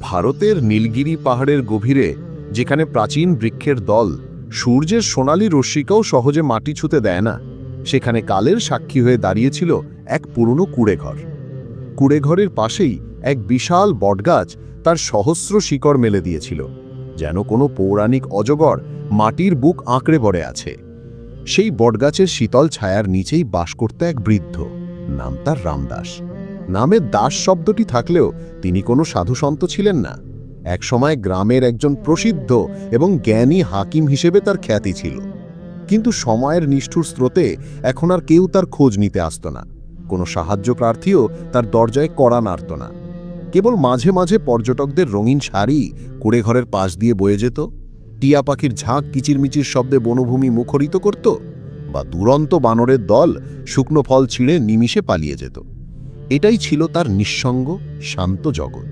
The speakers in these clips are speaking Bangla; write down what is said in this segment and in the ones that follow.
ভারতের নীলগিরি পাহাড়ের গভীরে, যেখানে প্রাচীন বৃক্ষের দল সূর্যের সোনালি রশ্মিকেও সহজে মাটি ছুঁতে দেয় না, সেখানে কালের সাক্ষী হয়ে দাঁড়িয়েছিল এক পুরনো কুঁড়েঘর। কুঁড়েঘরের পাশেই এক বিশাল বটগাছ তার সহস্র শিকড় মেলে দিয়েছিল, যেন কোনো পৌরাণিক অজগর মাটির বুক আঁকড়ে পড়ে আছে। সেই বটগাছের শীতল ছায়ার নিচেই বাস করত এক বৃদ্ধ, নাম তার রামদাস। নামের দাস শব্দটি থাকলেও তিনি কোনো সাধুসন্ত ছিলেন না। একসময় গ্রামের একজন প্রসিদ্ধ এবং জ্ঞানী হাকিম হিসেবে তার খ্যাতি ছিল। কিন্তু সময়ের নিষ্ঠুর স্রোতে এখন আর কেউ তার খোঁজ নিতে আসত না। কোনো সাহায্য প্রার্থীও তার দরজায় কড়া নাড়ত না। কেবল মাঝে মাঝে পর্যটকদের রঙিন শাড়ি কুঁড়েঘরের পাশ দিয়ে বয়ে যেত, টিয়া পাখির ঝাঁক কিচিরমিচির শব্দে বনভূমি মুখরিত করত, বা দুরন্ত বানরের দল শুকনো ফল ছিঁড়ে নিমিষে পালিয়ে যেত। এটাই ছিল তার নিঃসঙ্গ শান্ত জগৎ।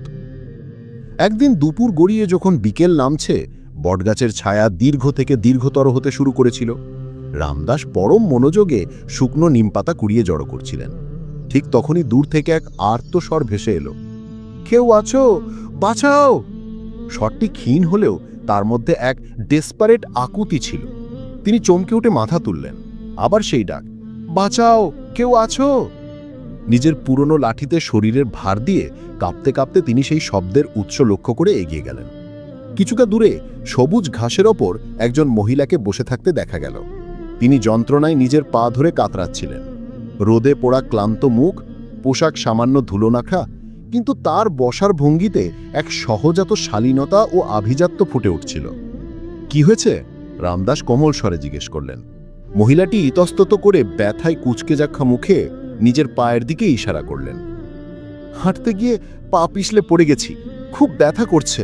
একদিন দুপুর গড়িয়ে যখন বিকেল নামছে, বটগাছের ছায়া দীর্ঘ থেকে দীর্ঘতর হতে শুরু করেছিল। রামদাস পরম মনোযোগে শুকনো নিমপাতা কুড়িয়ে জড়ো করছিলেন। ঠিক তখনই দূর থেকে এক আর্তস্বর ভেসে এলো, কেউ আছো, বাঁচাও। স্বরটি ক্ষীণ হলেও তার মধ্যে এক ডেসপারেট আকুতি ছিল। তিনি চমকে উঠে মাথা তুললেন। আবার সেই ডাক, বাঁচাও, কেউ আছো। নিজের পুরনো লাঠিতে শরীরের ভার দিয়ে কাঁপতে কাঁপতে তিনি সেই শব্দের উৎস লক্ষ্য করে এগিয়ে গেলেন। কিছুটা দূরে সবুজ ঘাসের ওপর একজন মহিলাকে বসে থাকতে দেখা গেল। তিনি যন্ত্রণায় নিজের পা ধরে কাতরাচ্ছিলেন। রোদে পোড়া ক্লান্ত মুখ, পোশাক সামান্য ধুলোনাখা, কিন্তু তার বসার ভঙ্গিতে এক সহজাত শালীনতা ও আভিজাত্য ফুটে উঠছিল। কি হয়েছে? রামদাস কোমল স্বরে জিজ্ঞেস করলেন। মহিলাটি ইতস্তত করে ব্যথায় কুঁচকে যাক্ষা মুখে নিজের পায়ের দিকে ইশারা করলেন। হাঁটতে গিয়ে পা পিছলে পড়ে গেছি, খুব ব্যথা করছে।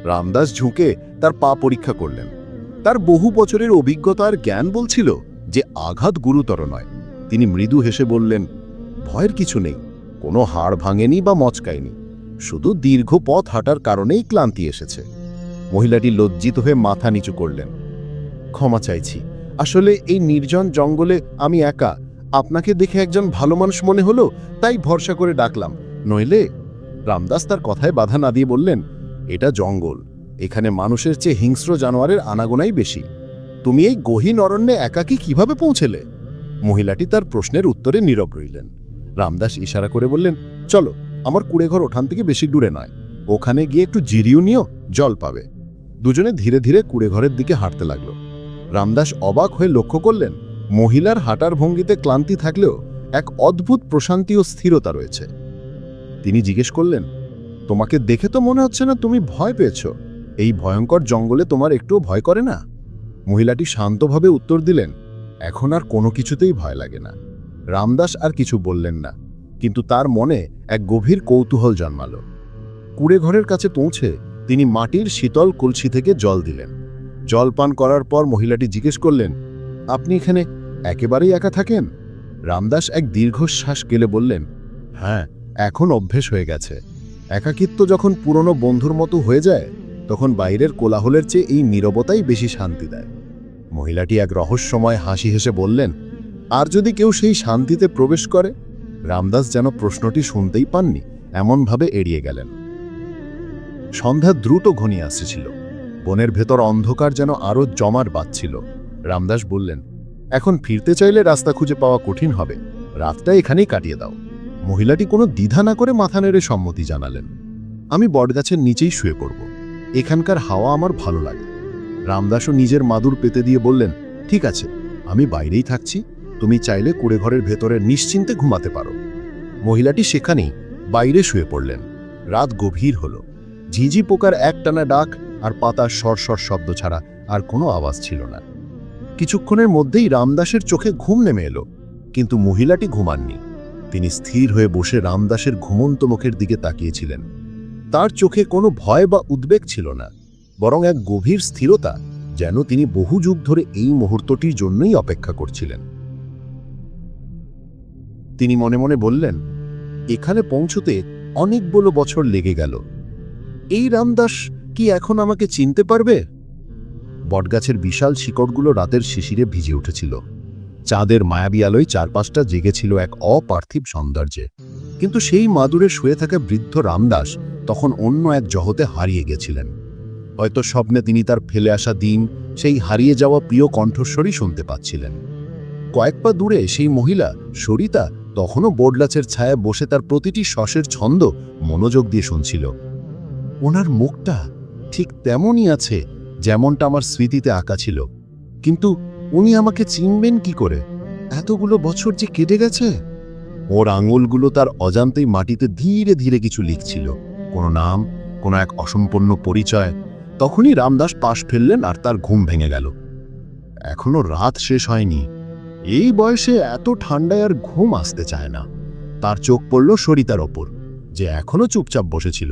রামদাস ঝুঁকে তার পা পরীক্ষা করলেন। তার বহু বছরের অভিজ্ঞতা আর জ্ঞান বলছিল যে আঘাত গুরুতর নয়। তিনি মৃদু হেসে বললেন, ভয়ের কিছু নেই, কোনো হাড় ভাঙেনি বা মচকায়নি, শুধু দীর্ঘ পথ হাঁটার কারণেই ক্লান্তি এসেছে। মহিলাটি লজ্জিত হয়ে মাথা নিচু করলেন। ক্ষমা চাইছি, আসলে এই নির্জন জঙ্গলে আমি একা। আপনাকে দেখে একজন ভালো মানুষ মনে হলো, তাই ভরসা করে ডাকলাম, নইলে। রামদাস তার কথায় বাধা না দিয়ে বললেন, এটা জঙ্গল, এখানে মানুষের চেয়ে হিংস্র জানোয়ারের আনাগোনাই বেশি। তুমি এই গহীন অরণ্যে একাকী কিভাবে পৌঁছেলে? মহিলাটি তার প্রশ্নের উত্তরে নীরব রইলেন। রামদাস ইশারা করে বললেন, চলো, আমার কুঁড়েঘর ওঠান থেকে বেশি দূরে নয়, ওখানে গিয়ে একটু জিরিও নিও, জল পাবে। দুজনে ধীরে ধীরে কুঁড়েঘরের দিকে হাঁটতে লাগলো। রামদাস অবাক হয়ে লক্ষ্য করলেন, মহিলার হাঁটার ভঙ্গিতে ক্লান্তি থাকলেও এক অদ্ভুত প্রশান্তি ও স্থিরতা রয়েছে। তিনি জিজ্ঞেস করলেন, তোমাকে দেখে তো মনে হচ্ছে না তুমি ভয় পেয়েছ। এই ভয়ঙ্কর জঙ্গলে তোমার একটুও ভয় করে না? মহিলাটি শান্তভাবে উত্তর দিলেন, এখন আর কোনো কিছুতেই ভয় লাগে না। রামদাস আর কিছু বললেন না, কিন্তু তার মনে এক গভীর কৌতূহল জন্মালো। কুঁড়েঘরের কাছে পৌঁছে তিনি মাটির শীতল কলসি থেকে জল দিলেন। জল পান করার পর মহিলাটি জিজ্ঞেস করলেন, আপনি এখানে একেবারেই একা থাকেন? রামদাস এক দীর্ঘশ্বাস গেলে বললেন, হ্যাঁ, এখন অভ্যেস হয়ে গেছে। একাকিত্ব যখন পুরনো বন্ধুর মতো হয়ে যায়, তখন বাইরের কোলাহলের চেয়ে এই নীরবতাই বেশি শান্তি দেয়। মহিলাটি এক রহস্যময় হাসি হেসে বললেন, আর যদি কেউ সেই শান্তিতে প্রবেশ করে? রামদাস যেন প্রশ্নটি শুনতেই পাননি, এমনভাবে এড়িয়ে গেলেন। সন্ধ্যা দ্রুত ঘনিয়ে আসছিল। বনের ভেতর অন্ধকার যেন আরও জমাট বাঁধছিল। রামদাস বললেন, এখন ফিরতে চাইলে রাস্তা খুঁজে পাওয়া কঠিন হবে, রাতটা এখানেই কাটিয়ে দাও। মহিলাটি কোনো দ্বিধা না করে মাথা নেড়ে সম্মতি জানালেন। আমি বটগাছের নিচেই শুয়ে পড়ব, এখানকার হাওয়া আমার ভালো লাগে। রামদাসও নিজের মাদুর পেতে দিয়ে বললেন, ঠিক আছে, আমি বাইরেই থাকছি, তুমি চাইলে কুঁড়েঘরের ভেতরে নিশ্চিন্তে ঘুমাতে পারো। মহিলাটি সেখানেই বাইরে শুয়ে পড়লেন। রাত গভীর হলো। ঝিঝি পোকার একটানা ডাক আর পাতার সরসর শব্দ ছাড়া আর কোনো আওয়াজ ছিল না। কিছুক্ষণের মধ্যেই রামদাসের চোখে ঘুম নেমে এলো, কিন্তু মহিলাটি ঘুমাননি। তিনি স্থির হয়ে বসে রামদাসের ঘুমন্ত মুখের দিকে তাকিয়েছিলেন। তার চোখে কোনো ভয় বা উদ্বেগ ছিল না, বরং এক গভীর স্থিরতা, যেন তিনি বহু যুগ ধরে এই মুহূর্তটির জন্যই অপেক্ষা করছিলেন। তিনি মনে মনে বললেন, এখানে পৌঁছতে অনেকগুলো বছর লেগে গেল। এই রামদাস কি এখন আমাকে চিনতে পারবে? বটগাছের বিশাল শিকড়গুলো রাতের শিশিরে ভিজে উঠেছিল। চাঁদের মায়াবী আলোয় চারপাশটা জেগেছিল এক অপার্থিব সৌন্দর্যে। কিন্তু সেই মাদুরে শুয়ে থাকা বৃদ্ধ রামদাস তখন অন্য এক জগতে হারিয়ে গেছিলেন। হয়তো স্বপ্নে তিনি তার ফেলে আসা দিন, সেই হারিয়ে যাওয়া প্রিয় কণ্ঠস্বরই শুনতে পাচ্ছিলেন। কয়েক পা দূরে সেই মহিলা সরিতা তখনও বোর্ডগাছের ছায়ায় বসে তার প্রতিটি শ্বাসের ছন্দ মনোযোগ দিয়ে শুনছিল। ওনার মুখটা ঠিক তেমনই আছে যেমনটা আমার স্মৃতিতে আঁকা ছিল, কিন্তু উনি আমাকে চিনবেন কি করে? এতগুলো বছর যে কেটে গেছে। ওর আঙুলগুলো তার অজান্তেই মাটিতে ধীরে ধীরে কিছু লিখছিল, কোনো নাম, কোনো এক অসম্পূর্ণ পরিচয়। তখনই রামদাস পাশ ফেললেন আর তার ঘুম ভেঙে গেল। এখনো রাত শেষ হয়নি। এই বয়সে এত ঠান্ডায় আর ঘুম আসতে চায় না। তার চোখ পড়ল সরিতার ওপর, যে এখনো চুপচাপ বসেছিল।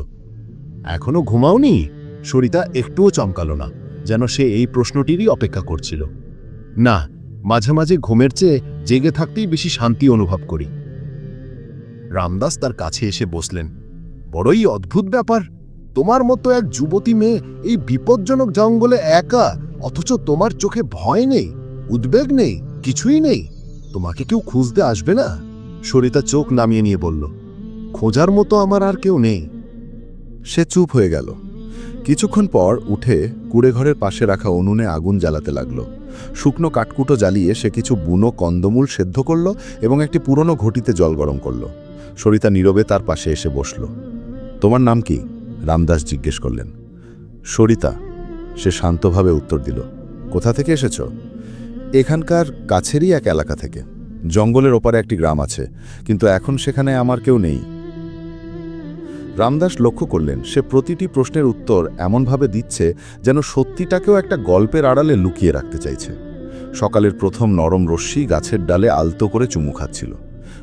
এখনো ঘুমাওনি? সরিতা একটুও চমকালো না, যেন সে এই প্রশ্নটিরই অপেক্ষা করছিল। না, মাঝে মাঝে ঘুমের চেয়ে জেগে থাকতেই বেশি শান্তি অনুভব করি। রামদাস তার কাছে এসে বসলেন। বড়ই অদ্ভুত ব্যাপার, তোমার মতো এক যুবতী মেয়ে এই বিপজ্জনক জঙ্গলে একা, অথচ তোমার চোখে ভয় নেই, উদ্বেগ নেই, কিছুই নেই। তোমাকে কেউ খুঁজতে আসবে না? সরিতা চোখ নামিয়ে নিয়ে বলল, খোঁজার মতো আমার আর কেউ নেই। সে চুপ হয়ে গেল। কিছুক্ষণ পর উঠে কুড়েঘরের পাশে রাখা উনুনে আগুন জ্বালাতে লাগলো। শুকনো কাঠকুটো জ্বালিয়ে সে কিছু বুনো কন্দমূল সেদ্ধ করল এবং একটি পুরনো ঘটিতে জল গরম করল। সরিতা নীরবে তার পাশে এসে বসল। তোমার নাম কি? রামদাস জিজ্ঞেস করলেন। সরিতা, সে শান্তভাবে উত্তর দিল। কোথা থেকে এসেছ? এখানকার কাছেরই এক এলাকা থেকে। জঙ্গলের ওপারে একটি গ্রাম আছে, কিন্তু এখন সেখানে আমার কেউ নেই। রামদাস লক্ষ্য করলেন সে প্রতিটি প্রশ্নের উত্তর এমনভাবে দিচ্ছে যেন সত্যিটাকেও একটা গল্পের আড়ালে লুকিয়ে রাখতে চাইছে। সকালের প্রথম নরম রশ্মি গাছের ডালে আলতো করে চুমু খাচ্ছিল।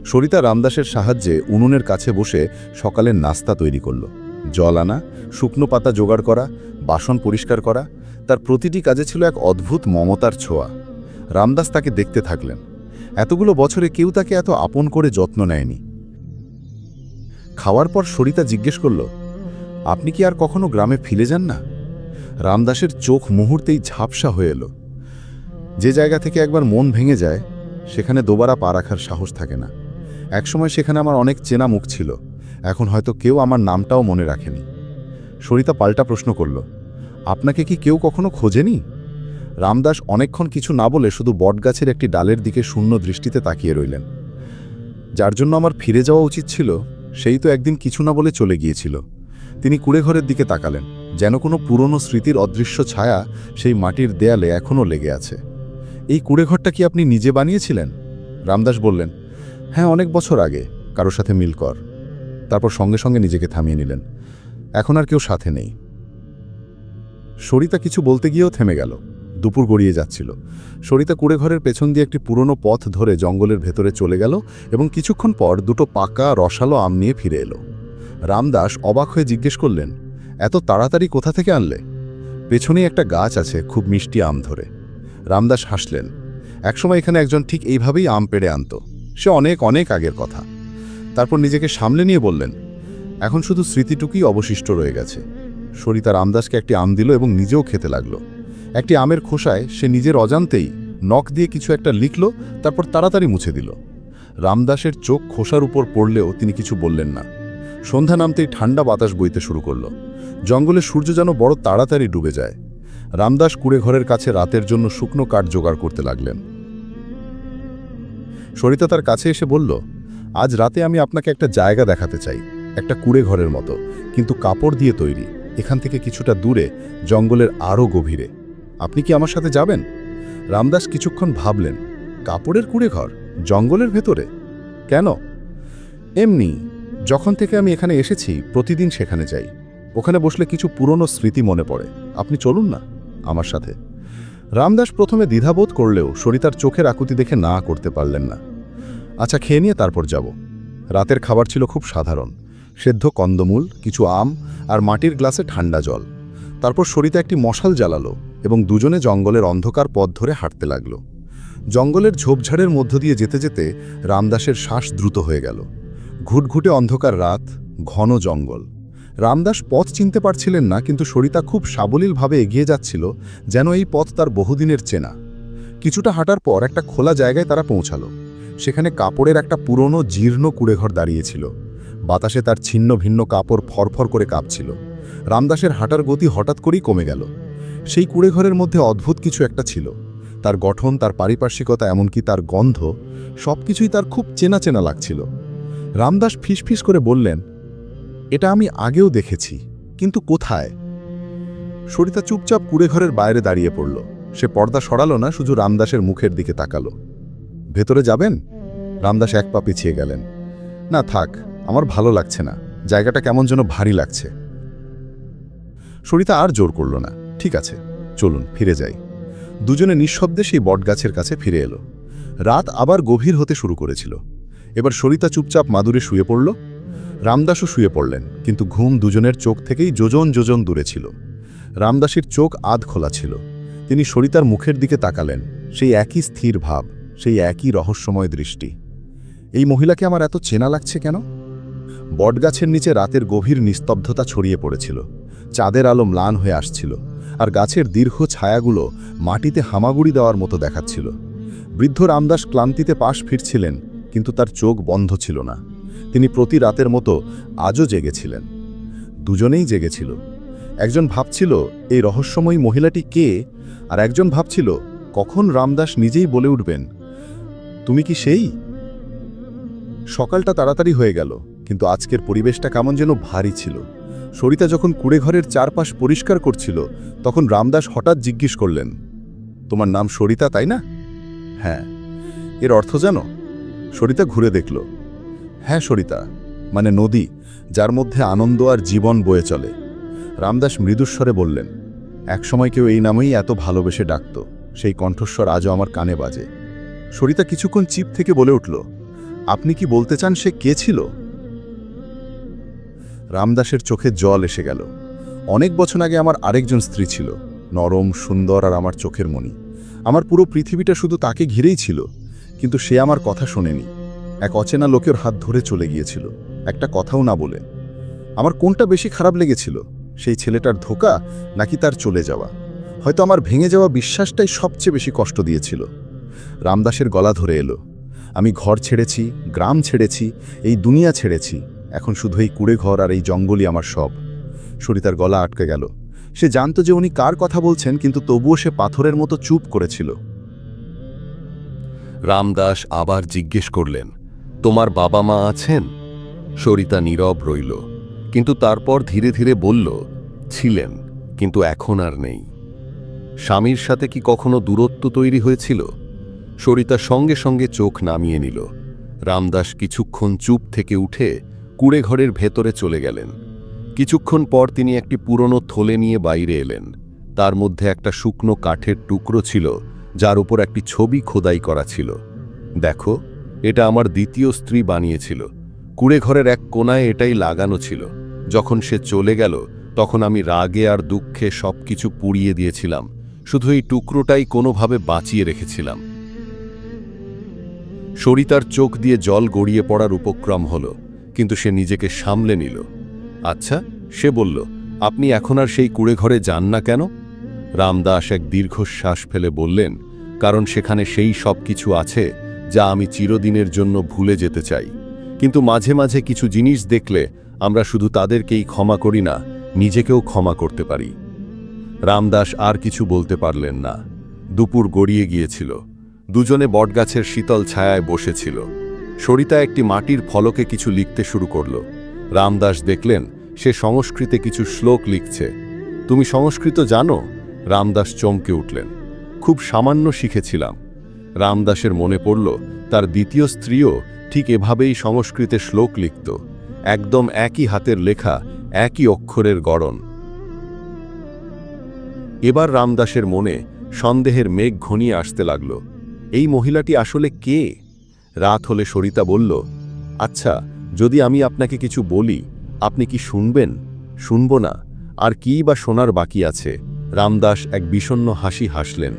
সরিতা রামদাসের সাহায্যে উনুনের কাছে বসে সকালের নাস্তা তৈরি করল। জল আনা, শুকনো পাতা জোগাড় করা, বাসন পরিষ্কার করা, তার প্রতিটি কাজে ছিল এক অদ্ভুত মমতার ছোঁয়া। রামদাস তাকে দেখতে থাকলেন। এতগুলো বছরে কেউ তাকে এত আপন করে যত্ন নেয়নি। খাওয়ার পর সরিতা জিজ্ঞেস করল, আপনি কি আর কখনো গ্রামে ফিরে যান না? রামদাসের চোখ মুহূর্তেই ঝাপসা হয়ে এলো। যে জায়গা থেকে একবার মন ভেঙে যায় সেখানে দোবারা পা রাখার সাহস থাকে না। একসময় সেখানে আমার অনেক চেনা মুখ ছিল, এখন হয়তো কেউ আমার নামটাও মনে রাখেনি। সরিতা পাল্টা প্রশ্ন করল, আপনাকে কি কেউ কখনো খোঁজেনি? রামদাস অনেকক্ষণ কিছু না বলে শুধু বটগাছের একটি ডালের দিকে শূন্য দৃষ্টিতে তাকিয়ে রইলেন। যার জন্য আমার ফিরে যাওয়া উচিত ছিল সেই তো একদিন কিছু না বলে চলে গিয়েছিল। তিনি কুড়েঘরের দিকে তাকালেন, যেন কোনো পুরনো স্মৃতির অদৃশ্য ছায়া সেই মাটির দেয়ালে এখনও লেগে আছে। এই কুড়েঘরটা কি আপনি নিজে বানিয়েছিলেন? রামদাস বললেন, হ্যাঁ, অনেক বছর আগে, কারোর সাথে মিল কর। তারপর সঙ্গে সঙ্গে নিজেকে থামিয়ে নিলেন। এখন আর কেউ সাথে নেই। সরিতা কিছু বলতে গিয়েও থেমে গেল। দুপুর গড়িয়ে যাচ্ছিল। সরিতা কুড়েঘরের পেছন দিয়ে একটি পুরনো পথ ধরে জঙ্গলের ভেতরে চলে গেল এবং কিছুক্ষণ পর দুটো পাকা রসালো আম নিয়ে ফিরে এলো। রামদাস অবাক হয়ে জিজ্ঞেস করলেন, এত তাড়াতাড়ি কোথা থেকে আনলে? পেছনেই একটা গাছ আছে, খুব মিষ্টি আম ধরে। রামদাস হাসলেন। একসময় এখানে একজন ঠিক এইভাবেই আম পেড়ে আনত। সে অনেক অনেক আগের কথা। তারপর নিজেকে সামলে নিয়ে বললেন, এখন শুধু স্মৃতিটুকুই অবশিষ্ট রয়ে গেছে। সরিতা রামদাসকে একটি আম দিল এবং নিজেও খেতে লাগলো। একটি আমের খোসায় সে নিজের অজান্তেই নখ দিয়ে কিছু একটা লিখল, তারপর তাড়াতাড়ি মুছে দিল। রামদাসের চোখ খোসার উপর পড়লেও তিনি কিছু বললেন না। সন্ধ্যা নামতেই ঠান্ডা বাতাস বইতে শুরু করল। জঙ্গলে সূর্য যেন বড় তাড়াতাড়ি ডুবে যায়। রামদাস কুড়েঘরের কাছে রাতের জন্য শুকনো কাঠ জোগাড় করতে লাগলেন। সরিতা তার কাছে এসে বলল, আজ রাতে আমি আপনাকে একটা জায়গা দেখাতে চাই, একটা কুড়েঘরের মতো, কিন্তু কাপড় দিয়ে তৈরি, এখান থেকে কিছুটা দূরে, জঙ্গলের আরও গভীরে। আপনি কি আমার সাথে যাবেন? রামদাস কিছুক্ষণ ভাবলেন। কাপড়ের কুড়েঘর জঙ্গলের ভেতরে? কেন? এমনি, যখন থেকে আমি এখানে এসেছি প্রতিদিন সেখানে যাই। ওখানে বসলে কিছু পুরনো স্মৃতি মনে পড়ে। আপনি চলুন না আমার সাথে। রামদাস প্রথমে দ্বিধাবোধ করলেও সরিতার চোখের আকুতি দেখে না করতে পারলেন না। আচ্ছা, খেয়ে নিয়ে তারপর যাব। রাতের খাবার ছিল খুব সাধারণ, সেদ্ধ কন্দমূল, কিছু আম আর মাটির গ্লাসে ঠান্ডা জল। তারপর সরিতা একটি মশাল জ্বালালো এবং দুজনে জঙ্গলের অন্ধকার পথ ধরে হাঁটতে লাগল। জঙ্গলের ঝোপঝাড়ের মধ্য দিয়ে যেতে যেতে রামদাসের শ্বাস দ্রুত হয়ে গেল। ঘুটঘুটে অন্ধকার রাত, ঘন জঙ্গল। রামদাস পথ চিনতে পারছিলেন না, কিন্তু সরিতা খুব সাবলীলভাবে এগিয়ে যাচ্ছিল, যেন এই পথ তার বহুদিনের চেনা। কিছুটা হাঁটার পর একটা খোলা জায়গায় তারা পৌঁছালো। সেখানে কাপড়ের একটা পুরনো জীর্ণ কুড়েঘর দাঁড়িয়েছিল। বাতাসে তার ছিন্ন ভিন্ন কাপড় ফরফর করে কাঁপছিল। রামদাসের হাঁটার গতি হঠাৎ করেই কমে গেল। সেই কুঁড়েঘরের মধ্যে অদ্ভুত কিছু একটা ছিল। তার গঠন, তার পারিপার্শ্বিকতা, এমনকি তার গন্ধ, সবকিছুই তার খুব চেনা চেনা লাগছিল। রামদাস ফিসফিস করে বললেন, এটা আমি আগেও দেখেছি, কিন্তু কোথায়? সরিতা চুপচাপ কুঁড়েঘরের বাইরে দাঁড়িয়ে পড়ল। সে পর্দা সরালো না, শুধু রামদাসের মুখের দিকে তাকালো। ভেতরে যাবেন? রামদাস এক পা পিছিয়ে গেলেন। না থাক, আমার ভালো লাগছে না, জায়গাটা কেমন যেন ভারী লাগছে। সরিতা আর জোর করল না। ঠিক আছে, চলুন ফিরে যাই। দুজনে নিঃশব্দে সেই বটগাছের কাছে ফিরে এলো। রাত আবার গভীর হতে শুরু করেছিল। এবার সরিতা চুপচাপ মাদুরে শুয়ে পড়ল। রামদাসও শুয়ে পড়লেন, কিন্তু ঘুম দুজনের চোখ থেকেই যোজন যোজন দূরে ছিল। রামদাসের চোখ আধ খোলা ছিল। তিনি সরিতার মুখের দিকে তাকালেন। সেই একই স্থির ভাব, সেই একই রহস্যময় দৃষ্টি। এই মহিলাকে আমার এত চেনা লাগছে কেন? বটগাছের নিচে রাতের গভীর নিস্তব্ধতা ছড়িয়ে পড়েছিল। চাঁদের আলো ম্লান হয়ে আসছিল, আর গাছের দীর্ঘ ছায়াগুলো মাটিতে হামাগুড়ি দেওয়ার মতো দেখাচ্ছিল। বৃদ্ধ রামদাস ক্লান্তিতে পাশ ফিরছিলেন, কিন্তু তার চোখ বন্ধ ছিল না। তিনি প্রতি রাতের মতো আজও জেগেছিলেন। দুজনেই জেগেছিল। একজন ভাবছিল এই রহস্যময়ী মহিলাটি কে, আর একজন ভাবছিল কখন রামদাস নিজেই বলে উঠবেন, তুমি কি সেই? সকালটা তাড়াতাড়ি হয়ে গেল, কিন্তু আজকের পরিবেশটা কেমন যেন ভারী ছিল। সরিতা যখন কুঁড়েঘরের চারপাশ পরিষ্কার করছিল, তখন রামদাস হঠাৎ জিজ্ঞেস করলেন, তোমার নাম সরিতা, তাই না? হ্যাঁ। এর অর্থ জানো? সরিতা ঘুরে দেখল। হ্যাঁ, সরিতা মানে নদী, যার মধ্যে আনন্দ আর জীবন বয়ে চলে। রামদাস মৃদুস্বরে বললেন, একসময় কেউ এই নামেই এত ভালোবেসে ডাকত। সেই কণ্ঠস্বর আজও আমার কানে বাজে। সরিতা কিছুক্ষণ চিপ থেকে বলে উঠল, আপনি কি বলতে চান সে কে ছিল? রামদাসের চোখে জল এসে গেল। অনেক বছর আগে আমার আরেকজন স্ত্রী ছিল, নরম, সুন্দর আর আমার চোখের মণি। আমার পুরো পৃথিবীটা শুধু তাকে ঘিরেই ছিল, কিন্তু সে আমার কথা শোনেনি। এক অচেনা লোকের হাত ধরে চলে গিয়েছিল, একটা কথাও না বলে। আমার কোনটা বেশি খারাপ লেগেছিল, সেই ছেলেটার ধোঁকা নাকি তার চলে যাওয়া? হয়তো আমার ভেঙে যাওয়া বিশ্বাসটাই সবচেয়ে বেশি কষ্ট দিয়েছিল। রামদাসের গলা ধরে এলো, আমি ঘর ছেড়েছি, গ্রাম ছেড়েছি, এই দুনিয়া ছেড়েছি। এখন শুধু এই কুঁড়েঘর আর এই জঙ্গলই আমার সব। সরিতার গলা আটকে গেল। সে জানত যে উনি কার কথা বলছেন, কিন্তু তবুও সে পাথরের মতো চুপ করেছিল। রামদাস আবার জিজ্ঞেস করলেন, তোমার বাবা মা আছেন? সরিতা নীরব রইল, কিন্তু তারপর ধীরে ধীরে বলল, ছিলেন, কিন্তু এখন আর নেই। স্বামীর সাথে কি কখনো দূরত্ব তৈরি হয়েছিল? সরিতা সঙ্গে সঙ্গে চোখ নামিয়ে নিল। রামদাস কিছুক্ষণ চুপ থেকে উঠে কুঁড়েঘরের ভেতরে চলে গেলেন। কিছুক্ষণ পর তিনি একটি পুরনো থলে নিয়ে বাইরে এলেন। তার মধ্যে একটা শুকনো কাঠের টুকরো ছিল, যার উপর একটি ছবি খোদাই করা ছিল। দেখো, এটা আমার দ্বিতীয় স্ত্রী বানিয়েছিল। কুঁড়েঘরের এক কোণায় এটাই লাগানো ছিল। যখন সে চলে গেল, তখন আমি রাগে আর দুঃখে সবকিছু পুড়িয়ে দিয়েছিলাম। শুধু এই টুকরোটাই কোনোভাবে বাঁচিয়ে রেখেছিলাম। সরিতার চোখ দিয়ে জল গড়িয়ে পড়ার উপক্রম হল, কিন্তু সে নিজেকে সামলে নিল। আচ্ছা, সে বলল, আপনি এখন আর সেই কুঁড়েঘরে যান না কেন? রামদাস এক দীর্ঘশ্বাস ফেলে বললেন, কারণ সেখানে সেই সব কিছু আছে যা আমি চিরদিনের জন্য ভুলে যেতে চাই। কিন্তু মাঝে মাঝে কিছু জিনিস দেখলে আমরা শুধু তাদেরকেই ক্ষমা করি না, নিজেকেও ক্ষমা করতে পারি। রামদাস আর কিছু বলতে পারলেন না। দুপুর গড়িয়ে গিয়েছিল। দুজনে বটগাছের শীতল ছায়ায় বসেছিল। সরিতা একটি মাটির ফলকে কিছু লিখতে শুরু করল। রামদাস দেখলেন সে সংস্কৃতে কিছু শ্লোক লিখছে। তুমি সংস্কৃত জানো? রামদাস চমকে উঠলেন। খুব সামান্য শিখেছিলাম। রামদাসের মনে পড়ল তার দ্বিতীয় স্ত্রীও ঠিক এভাবেই সংস্কৃতে শ্লোক লিখত, একদম একই হাতের লেখা, একই অক্ষরের গড়ন। এবার রামদাসের মনে সন্দেহের মেঘ ঘনিয়ে আসতে লাগল। এই মহিলাটি আসলে কে? রাত হলে সরিতা বলল, আচ্ছা, যদি আমি আপনাকে কিছু বলি, আপনি কি শুনবেন? শুনব না? আর কী বা শোনার বাকি আছে? রামদাস এক বিষণ্ণ হাসি হাসলেন।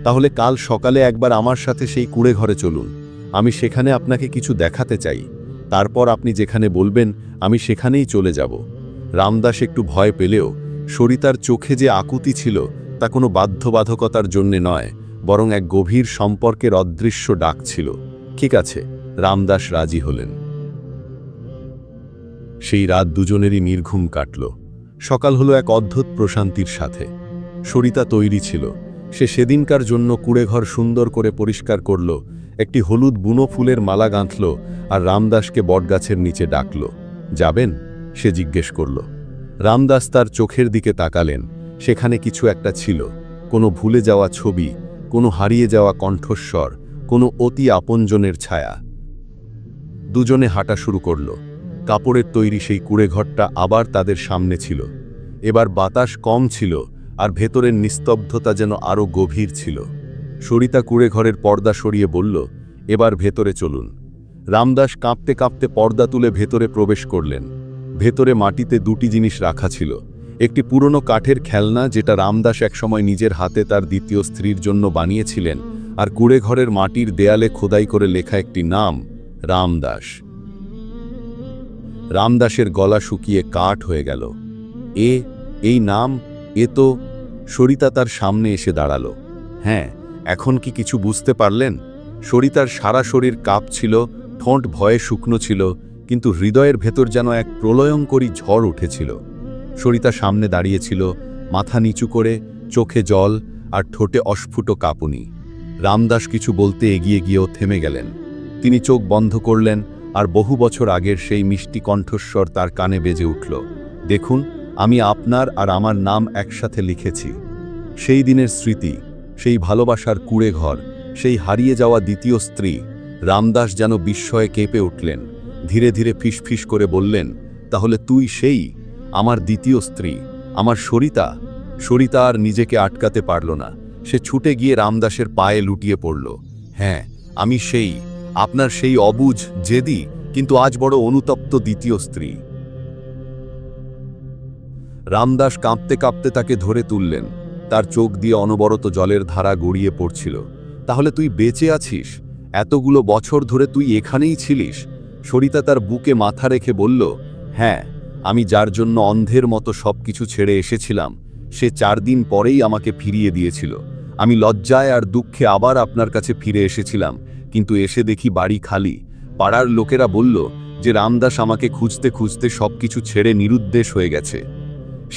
তাহলে কাল সকালে একবার আমার সাথে সেই কুঁড়েঘরে চলুন। আমি সেখানে আপনাকে কিছু দেখাতে চাই। তারপর আপনি যেখানে বলবেন আমি সেখানেই চলে যাব। রামদাস একটু ভয় পেলেও সরিতার চোখে যে আকুতি ছিল তা কোনো বাধ্যবাধকতার জন্যে নয়, বরং এক গভীর সম্পর্কের অদৃশ্য ডাক ছিল। ঠিক আছে, রামদাস রাজি হলেন। সেই রাত দুজনেরই নির্ঘুম কাটল। সকাল হলো এক অদ্ভুত প্রশান্তির সাথে। সরিতা তৈরি ছিল। সে সেদিনকার জন্য কুড়েঘর সুন্দর করে পরিষ্কার করল, একটি হলুদ বুনো ফুলের মালা গাঁথল, আর রামদাসকে বটগাছের নিচে ডাকল। যাবেন? সে জিজ্ঞেস করল। রামদাস তার চোখের দিকে তাকালেন। সেখানে কিছু একটা ছিল, কোনো ভুলে যাওয়া ছবি, কোনো হারিয়ে যাওয়া কণ্ঠস্বর, কোনো অতি আপনজনের ছায়া। দুজনে হাঁটা শুরু করল। কাপড়ের তৈরি সেই কুড়েঘরটা আবার তাদের সামনে ছিল। এবার বাতাস কম ছিল, আর ভেতরের নিস্তব্ধতা যেন আরও গভীর ছিল। সরিতা কুড়েঘরের পর্দা সরিয়ে বলল, এবার ভেতরে চলুন। রামদাস কাঁপতে কাঁপতে পর্দা তুলে ভেতরে প্রবেশ করলেন। ভেতরে মাটিতে দুটি জিনিস রাখা ছিল। একটি পুরনো কাঠের খেলনা, যেটা রামদাস একসময় নিজের হাতে তার দ্বিতীয় স্ত্রীর জন্য বানিয়েছিলেন, আর কুড়েঘরের মাটির দেয়ালে খোদাই করে লেখা একটি নাম, রামদাস। রামদাসের গলা শুকিয়ে কাঠ হয়ে গেল। এই নাম, এ তো... সরিতা তার সামনে এসে দাঁড়াল। হ্যাঁ, এখন কি কিছু বুঝতে পারলেন? সরিতার সারা শরীর কাঁপছিল, ঠোঁট ভয়ে শুকনো ছিল, কিন্তু হৃদয়ের ভেতর যেন এক প্রলয়ঙ্করী ঝড় উঠেছিল। সরিতা সামনে দাঁড়িয়েছিল, মাথা নিচু করে, চোখে জল আর ঠোঁটে অস্ফুট কাঁপুনি। রামদাস কিছু বলতে এগিয়ে গিয়েও থেমে গেলেন। তিনি চোখ বন্ধ করলেন, আর বহু বছর আগের সেই মিষ্টি কণ্ঠস্বর তার কানে বেজে উঠল। দেখুন, আমি আপনার আর আমার নাম একসাথে লিখেছি। সেই দিনের স্মৃতি, সেই ভালোবাসার কুড়েঘর, সেই হারিয়ে যাওয়া দ্বিতীয় স্ত্রী। রামদাস যেন বিস্ময়ে কেঁপে উঠলেন। ধীরে ধীরে ফিসফিস করে বললেন, তাহলে তুই সেই আমার দ্বিতীয় স্ত্রী, আমার সরিতা। সরিতা আর নিজেকে আটকাতে পারল না। সে ছুটে গিয়ে রামদাসের পায়ে লুটিয়ে পড়ল। হ্যাঁ, আমি সেই, আপনার সেই অবুঝ, জেদি, কিন্তু আজ বড় অনুতপ্ত দ্বিতীয় স্ত্রী। রামদাস কাঁপতে কাঁপতে তাকে ধরে তুললেন। তার চোখ দিয়ে অনবরত জলের ধারা গড়িয়ে পড়ছিল। তাহলে তুই বেঁচে আছিস? এতগুলো বছর ধরে তুই এখানেই ছিলিস? সরিতা তার বুকে মাথা রেখে বলল, হ্যাঁ, আমি যার জন্য অন্ধের মতো সবকিছু ছেড়ে এসেছিলাম, সে 4 দিন পরেই আমাকে ফিরিয়ে দিয়েছিল। আমি লজ্জায় আর দুঃখে আবার আপনার কাছে ফিরে এসেছিলাম, কিন্তু এসে দেখি বাড়ি খালি। পাড়ার লোকেরা বলল যে রামদাস আমাকে খুঁজতে খুঁজতে সবকিছু ছেড়ে নিরুদ্দেশ হয়ে গেছে।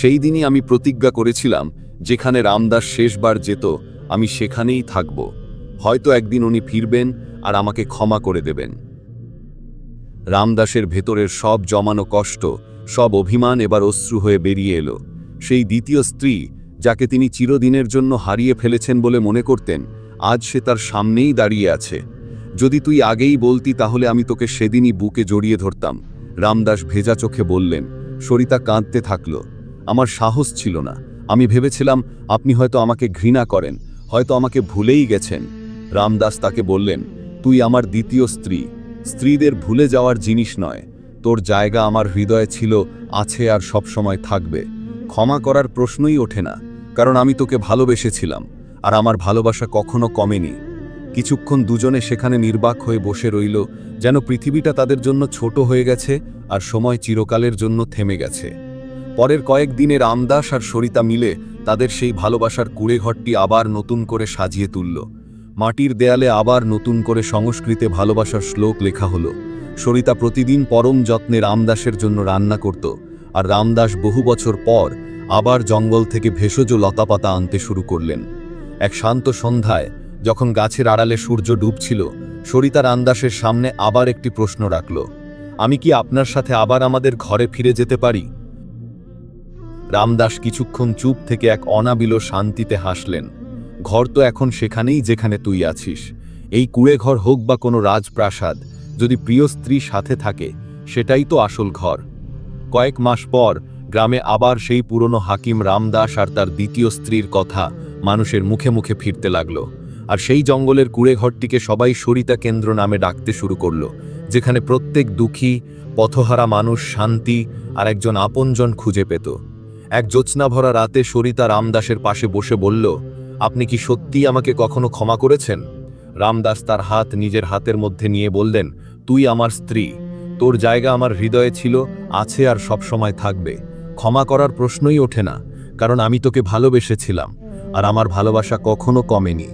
সেই দিনই আমি প্রতিজ্ঞা করেছিলাম, যেখানে রামদাস শেষবার যেত, আমি সেখানেই থাকব। হয়তো একদিন উনি ফিরবেন আর আমাকে ক্ষমা করে দেবেন। রামদাসের ভেতরের সব জমানো কষ্ট, সব অভিমান এবার অশ্রু হয়ে বেরিয়ে এলো। সেই দ্বিতীয় স্ত্রী, যাকে তিনি চিরদিনের জন্য হারিয়ে ফেলেছেন বলে মনে করতেন, আজ সে তার সামনেই দাঁড়িয়ে আছে। যদি তুই আগেই বলতি, তাহলে আমি তোকে সেদিনই বুকে জড়িয়ে ধরতাম। রামদাস ভেজা চোখে বললেন। সরিতা কাঁদতে থাকল। আমার সাহস ছিল না। আমি ভেবেছিলাম আপনি হয়তো আমাকে ঘৃণা করেন, হয়তো আমাকে ভুলেই গেছেন। রামদাস তাকে বললেন, তুই আমার দ্বিতীয় স্ত্রী। স্ত্রীদের ভুলে যাওয়ার জিনিস নয়। তোর জায়গা আমার হৃদয়ে ছিল, আছে আর সবসময় থাকবে। ক্ষমা করার প্রশ্নই ওঠে না, কারণ আমি তোকে ভালোবেসেছিলাম, আর আমার ভালোবাসা কখনো কমেনি। কিছুক্ষণ দুজনে সেখানে নির্বাক হয়ে বসে রইল, যেন পৃথিবীটা তাদের জন্য ছোট হয়ে গেছে আর সময় চিরকালের জন্য থেমে গেছে। পরের কয়েকদিনে রামদাস আর সরিতা মিলে তাদের সেই ভালোবাসার কুড়েঘরটি আবার নতুন করে সাজিয়ে তুলল। মাটির দেয়ালে আবার নতুন করে সংস্কৃতে ভালোবাসার শ্লোক লেখা হলো। সরিতা প্রতিদিন পরম যত্নে রামদাসের জন্য রান্না করত, আর রামদাস বহু বছর পর আবার জঙ্গল থেকে ভেষজ লতাপাতা আনতে শুরু করলেন। এক শান্ত সন্ধ্যায়, যখন গাছের আড়ালে সূর্য ডুবছিল, সরিতা রামদাসের সামনে আবার একটি প্রশ্ন রাখল, আমি কি আপনার সাথে আবার আমাদের ঘরে ফিরে যেতে পারি? রামদাস কিছুক্ষণ চুপ থেকে এক অনাবিল শান্তিতে হাসলেন। ঘর তো এখন সেখানেই যেখানে তুই আছিস। এই কুড়েঘর হোক বা কোনো রাজপ্রাসাদ, যদি প্রিয় স্ত্রী সাথে থাকে, সেটাই তো আসল ঘর। কয়েক মাস পর গ্রামে আবার সেই পুরনো হাকিম রামদাস আর তার দ্বিতীয় স্ত্রীর কথা মানুষের মুখে মুখে ফিরতে লাগলো। আর সেই জঙ্গলের কুড়েঘরটিকে সবাই সরিতা কেন্দ্র নামে ডাকতে শুরু করলো, যেখানে প্রত্যেক দুঃখী, পথহারা মানুষ শান্তি আর একজন আপনজন খুঁজে পেত। এক জ্যোৎস্নাভরা রাতে সরিতা রামদাসের পাশে বসে বলল, আপনি কি সত্যিই আমাকে কখনো ক্ষমা করেছেন? রামদাস তার হাত নিজের হাতের মধ্যে নিয়ে বললেন, তুই আমার স্ত্রী, তোর জায়গা আমার হৃদয়ে ছিল, আছে আর সব সময় থাকবে। ক্ষমা করার প্রশ্নই ওঠে না, কারণ আমি তোকে ভালোবেসেছিলাম, আর আমার ভালোবাসা কখনো কমেনি।